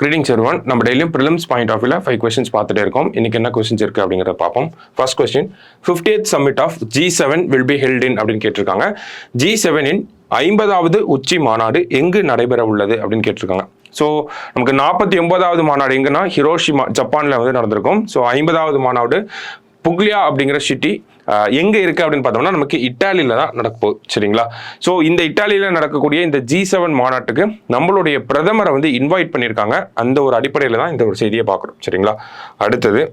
Greetings everyone. நம்ம டெய்லியும் prelims point of வியூல 5 questions பார்த்துட்டே இருக்கோம். இன்னைக்கு என்ன questions இருக்கு அப்படிங்கறத பார்ப்போம். First question, 50th summit of G7 will be held in அப்படின்னு கேட்டிருக்காங்க. G7 இன் 50வது உச்சி மாநாடு எங்கு நடைபெற உள்ளது அப்படின்னு கேட்டிருக்காங்க. ஸோ நமக்கு 49வது மாநாடு எங்கன்னா ஹிரோஷிமா ஜப்பான்ல வந்து நடந்திருக்கும். ஸோ 50வது மாநாடு புக்லியா அப்படிங்கிற சிட்டி எங்க இருக்கு அப்படின்னு பார்த்தோம்னா நமக்கு இட்டாலியில தான் நடக்க போகுது. சரிங்களா? ஸோ இந்த இட்டாலியில நடக்கக்கூடிய இந்த G7 மாநாட்டுக்கு நம்மளுடைய பிரதமரை வந்து இன்வைட் பண்ணியிருக்காங்க. அந்த ஒரு அடிப்படையில் தான் இந்த ஒரு செய்தியை பார்க்குறோம். சரிங்களா? அடுத்தது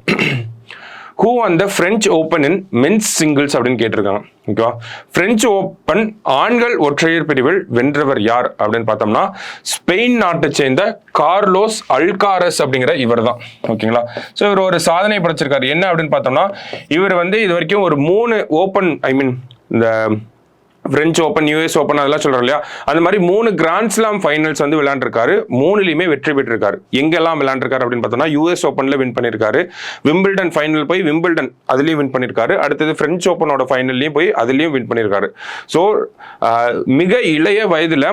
ஹூ அந்த French Open in men's singles அப்படின்னு கேட்டிருக்காங்க. ஓகேவா? பிரெஞ்சு ஓப்பன் ஆண்கள் ஒற்றையர் பிரிவில் வென்றவர் யார் அப்படின்னு பார்த்தோம்னா ஸ்பெயின் நாட்டை சேர்ந்த கார்லோஸ் அல்காரஸ் அப்படிங்கிற இவர் தான். ஓகேங்களா? ஸோ இவர் ஒரு சாதனை படைச்சிருக்காரு. என்ன அப்படின்னு பார்த்தோம்னா இவர் வந்து இது வரைக்கும் ஒரு 3 ஓப்பன் இந்த பிரெஞ்சு ஓப்பன், யூஎஸ் ஓப்பன் அதெல்லாம் சொல்றோம் இல்லையா, அந்த மாதிரி 3 கிராண்ட் ஸ்லாம் ஃபைனல்ஸ் வந்து விளையாண்டுருக்காரு. 3லையுமே வெற்றி பெற்றிருக்காரு. எங்கெல்லாம் விளையாண்டுருக்காரு அப்படின்னு பார்த்தோம்னா யூஎஸ் ஓப்பன்ல வின் பண்ணியிருக்காரு, விம்பிள்டன் ஃபைனல் போய் விம்பிள்டன் அதுலயும் வின் பண்ணியிருக்காரு, அடுத்தது பிரெஞ்சு ஓப்பனோட ஃபைனல்லையும் போய் அதுலயும் வின் பண்ணியிருக்காரு. ஸோ மிக இளைய வயதுல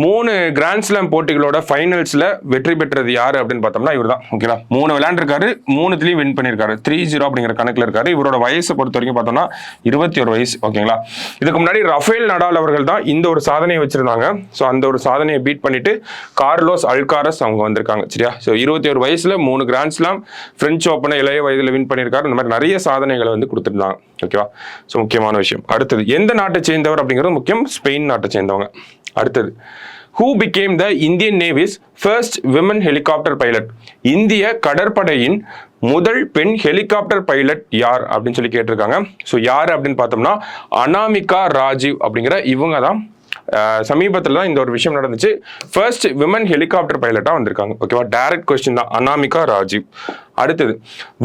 3 கிராண்ட் ஸ்லாம் போட்டிகளோட ஃபைனல்ஸ்ல வெற்றி பெற்றது யாரு அப்படின்னு பார்த்தோம்னா இவர் தான். ஓகேங்களா? 3 விளையாண்டுருக்காரு, 3த்துலயும் வின் பண்ணியிருக்காரு. 3-0 அப்படிங்கிற கணக்குல இருக்காரு. இவரோட வயசை பொறுத்த வரைக்கும் பார்த்தோம்னா 21 வயசு. ஓகேங்களா? இதுக்கு முன்னாடி ரஃபேல் நடால் அவர்கள் தான் இந்த ஒரு சாதனையை வச்சிருந்தாங்க. ஸோ அந்த ஒரு சாதனையை பீட் பண்ணிட்டு கார்லோஸ் அல்காரஸ் அவங்க வந்திருக்காங்க. சரியா? ஸோ 21 வயசுல 3 கிராண்ட் ஸ்லாம், பிரெஞ்சு ஓப்பனை இளைய வயதுல வின் பண்ணியிருக்காரு. இந்த மாதிரி நிறைய சாதனைகளை வந்து கொடுத்துருந்தாங்க. ஓகேவா? ஸோ முக்கியமான விஷயம். அடுத்தது எந்த நாட்டை சேர்ந்தவர் அப்படிங்கிறது முக்கியம். ஸ்பெயின் நாட்டை சேர்ந்தவங்க. அடுத்தது Who became the Indian Navy's first women helicopter pilot? இந்திய கடற்படையின் முதல் பெண் ஹெலிகாப்டர் பைலட் யார் அப்படின்னு சொல்லி கேட்டிருக்காங்க. ஸோ யார் அப்படின்னு பார்த்தோம்னா அனாமிகா ராஜீவ் அப்படிங்கிற இவங்க தான். சமீபத்தில் தான் இந்த ஒரு விஷயம் நடந்துச்சு. ஃபர்ஸ்ட் விமன் ஹெலிகாப்டர் பைலட்டா வந்திருக்காங்க. ஓகேவா? டைரக்ட் கொஸ்டின் தான். அனாமிகா ராஜீவ். அடுத்தது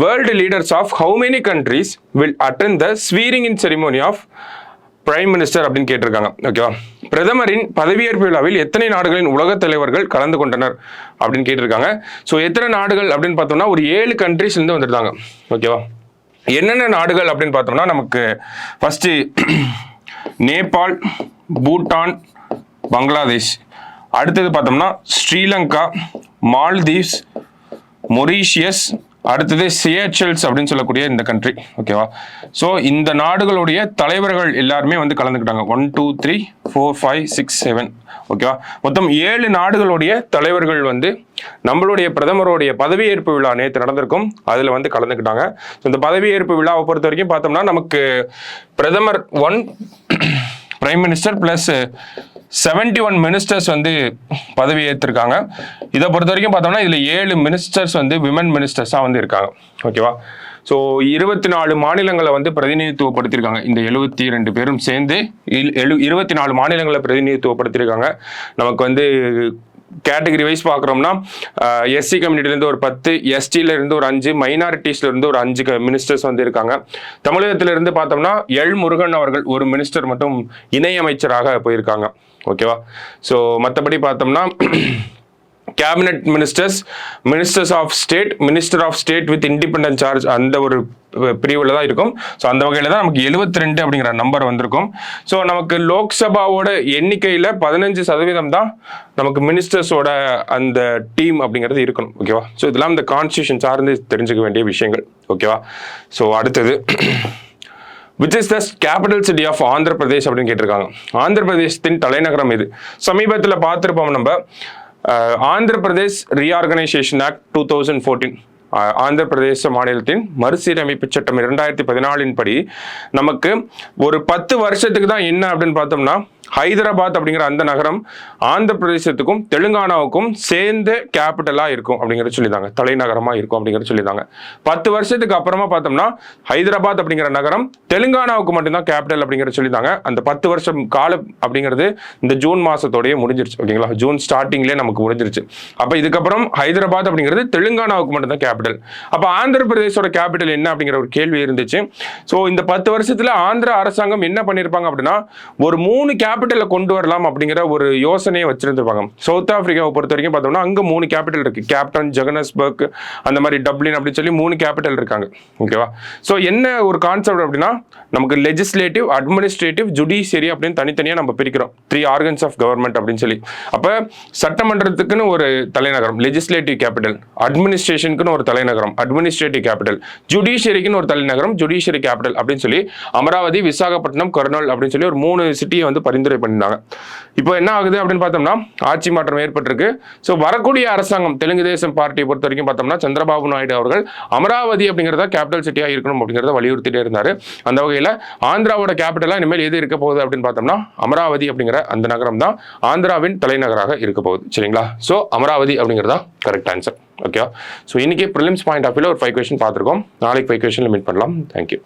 world leaders of how many countries will attend the swearing in ceremony of prime minister அப்படின்னு கேட்டிருக்காங்க. ஓகேவா? பிரதமரின் பதவியேற்பு விழாவில் எத்தனை நாடுகளின் உலக தலைவர்கள் கலந்து கொண்டனர் அப்படின்னு கேட்டிருக்காங்க. ஸோ எத்தனை நாடுகள் அப்படின்னு பார்த்தோம்னா ஒரு 7 கண்ட்ரீஸ் இருந்து வந்துருந்தாங்க. ஓகேவா? என்னென்ன நாடுகள் அப்படின்னு பார்த்தோம்னா நமக்கு ஃபர்ஸ்ட் நேபாள், பூட்டான், பங்களாதேஷ். அடுத்தது பார்த்தோம்னா ஸ்ரீலங்கா, மால்தீவ்ஸ், மொரீஷியஸ், அடுத்தது சியேச்சல்ஸ் அப்படின்னு சொல்லக்கூடிய இந்த கண்ட்ரி. ஓகேவா? ஸோ இந்த நாடுகளுடைய தலைவர்கள் எல்லாருமே வந்து கலந்துக்கிட்டாங்க. 1 2 3 4 5 6 7. ஓகேவா? மொத்தம் 7 நாடுகளுடைய தலைவர்கள் வந்து நம்மளுடைய பிரதமருடைய பதவியேற்பு விழா நேற்று நடந்திருக்கும், அதுல வந்து கலந்துக்கிட்டாங்க. இந்த பதவியேற்பு விழாவை பொறுத்த வரைக்கும் பார்த்தோம்னா நமக்கு பிரதமர் 1 பிரைம் மினிஸ்டர் பிளஸ் 71 மினிஸ்டர்ஸ் வந்து பதவி ஏற்றிருக்காங்க. இதை பொறுத்த வரைக்கும் பார்த்தோம்னா இதுல 7 மினிஸ்டர்ஸ் வந்து விமன் மினிஸ்டர்ஸா வந்து இருக்காங்க. ஓகேவா? ஸோ 24 மாநிலங்களை வந்து பிரதிநிதித்துவப்படுத்தியிருக்காங்க. இந்த 72 பேரும் சேர்ந்து 24 மாநிலங்களை பிரதிநிதித்துவப்படுத்தியிருக்காங்க. நமக்கு வந்து கேட்டகரி வைஸ் பார்க்குறோம்னா எஸ்சி கம்யூனிட்டிலேருந்து ஒரு 10, எஸ்டியிலேருந்து ஒரு 5, மைனாரிட்டிஸ்லேருந்து ஒரு 5 மினிஸ்டர்ஸ் வந்து இருக்காங்க. தமிழகத்திலிருந்து பார்த்தோம்னா எல் முருகன் அவர்கள் ஒரு மினிஸ்டர் மட்டும் இணையமைச்சராக போயிருக்காங்க. ஓகேவா? ஸோ மற்றபடி பார்த்தோம்னா cabinet ministers, ministers of state, minister of state with independent charge அந்த ஒரு பிரிவில் தான் இருக்கும். ஸோ அந்த வகையில் தான் நமக்கு 72 அப்படிங்கிற நம்பர் வந்திருக்கும். ஸோ நமக்கு லோக்சபாவோட எண்ணிக்கையில் 15% தான் நமக்கு மினிஸ்டர்ஸோட அந்த டீம் அப்படிங்கிறது இருக்கணும். ஓகேவா? ஸோ இதெல்லாம் இந்த கான்ஸ்டியூஷன் சார்ந்து தெரிஞ்சுக்க வேண்டிய விஷயங்கள். ஓகேவா? ஸோ அடுத்தது which is the capital city of Andhra Pradesh அப்படின்னு கேட்டிருக்காங்க. ஆந்திர பிரதேசத்தின் தலைநகரம் இது. சமீபத்தில் பார்த்துருப்போம் நம்ம ஆந்திர பிரதேஷ் ரீஆர்கனைசேஷன் ஆக்ட் 2014. ஆந்திர பிரதேச மாநிலத்தின் மறுசீரமைப்பு சட்டம் 2014 படி நமக்கு ஒரு 10 வருஷத்துக்கு தான் என்ன அப்படின்னு பார்த்தோம்னா ஹைதராபாத் அப்படிங்கிற அந்த நகரம் ஆந்திர பிரதேசத்துக்கும் தெலுங்கானாவுக்கும் சேர்ந்த கேபிட்டலா இருக்கும் அப்படிங்கிறத சொல்லியிருந்தாங்க, தலைநகரமா இருக்கும் அப்படிங்கிறத சொல்லியிருந்தாங்க. 10 வருஷத்துக்கு அப்புறமா பார்த்தோம்னா ஹைதராபாத் அப்படிங்கிற நகரம் தெலுங்கானாவுக்கு மட்டும்தான் கேபிட்டல் அப்படிங்கிறத சொல்லியிருந்தாங்க. அந்த 10 வருஷம் காலம் அப்படிங்கிறது இந்த ஜூன் மாசத்தோடய முடிஞ்சிருச்சு. ஓகேங்களா? ஜூன் ஸ்டார்டிங்லேயே நமக்கு முடிஞ்சிருச்சு. அப்போ இதுக்கப்புறம் ஹைதராபாத் அப்படிங்கிறது தெலுங்கானாவுக்கு மட்டும்தான் கேபிட்டல். அப்போ ஆந்திர பிரதேசோட கேபிட்டல் என்ன அப்படிங்கிற ஒரு கேள்வி இருந்துச்சு. ஸோ இந்த 10 வருஷத்துல ஆந்திர அரசாங்கம் என்ன பண்ணியிருப்பாங்க அப்படின்னா ஒரு 3 கேபிட்டலை கொண்டு வரலாம் அப்படிங்கிற ஒரு யோசனையை வச்சிருந்துருப்பாங்க. சவுத் ஆப்பிரிக்காவை பொறுத்த வரைக்கும் பார்த்தோம்னா அங்கே 3 கேபிட்டல் இருக்கு. கேப்டன், ஜோகன்னஸ்பர்க், அந்த மாதிரி டப்ளின் அப்படின்னு சொல்லி 3 கேபிட்டல் இருக்காங்க. ஓகேவா? ஸோ என்ன ஒரு கான்செப்ட் அப்படின்னா, நமக்கு லெஜிஸ்லேட்டிவ், அட்மினிஸ்ட்ரேட்டிவ், ஜுடிஷியரி அப்படின்னு தனித்தனியாக நம்ம பிரிக்கிறோம். 3 ஆர்கன்ஸ் ஆஃப் கவர்மெண்ட் அப்படின்னு சொல்லி. அப்போ சட்டமன்றத்துக்குன்னு ஒரு தலைநகரம் லெஜிஸ்லேட்டிவ் கேபிட்டல், அட்மினிஸ்ட்ரேஷனுக்குன்னு ஒரு தலைநகரம் அட்மினிஸ்ட்ரேட்டிவ் கேபிட்டல், ஜுடிஷியரிக்குன்னு ஒரு தலைநகரம் ஜுடிஷியரி கேபிட்டல் அப்படின்னு சொல்லி அமராவதி, விசாகப்பட்டினம், கர்னூல் அப்படின்னு சொல்லி ஒரு 3 சிட்டியை வந்து பரிந்துரை பண்ணியிருந்தாங்க. இப்போ என்ன ஆகுது அப்படின்னு பார்த்தோம்னா ஆட்சி மாற்றம் ஏற்பட்டிருக்கு. ஸோ வரக்கூடிய அரசாங்கம் தெலுங்கு தேசம் பார்ட்டியை பொறுத்த வரைக்கும் பார்த்தோம்னா சந்திரபாபு நாயுடு அவர்கள் அமராவதி அப்படிங்கிறத கேபிட்டல் சிட்டியாக இருக்கணும் அப்படிங்கிறத வலியுறுத்திட்டே இருந்தார். அந்த வகையில் ஆந்திராவோட கேபிட்டலாக இனிமேல் எது இருக்க போகுது அப்படின்னு பார்த்தோம்னா அமராவதி அப்படிங்கிற அந்த நகரம் தான் ஆந்திராவின் தலைநகராக இருக்க போகுது. சரிங்களா? ஸோ அமராவதி அப்படிங்கிறதா கரெக்ட் ஆன்சர். ஓகேவா? ஸோ இன்னைக்கு ப்ரிலிம்ஸ் பாயிண்ட் ஆஃப் வியூல ஒரு 5 கொஸ்டின் பார்த்துருக்கோம். நாளைக்கு 5 கொஸ்டின்ல மீட் பண்ணலாம். தேங்க்யூ.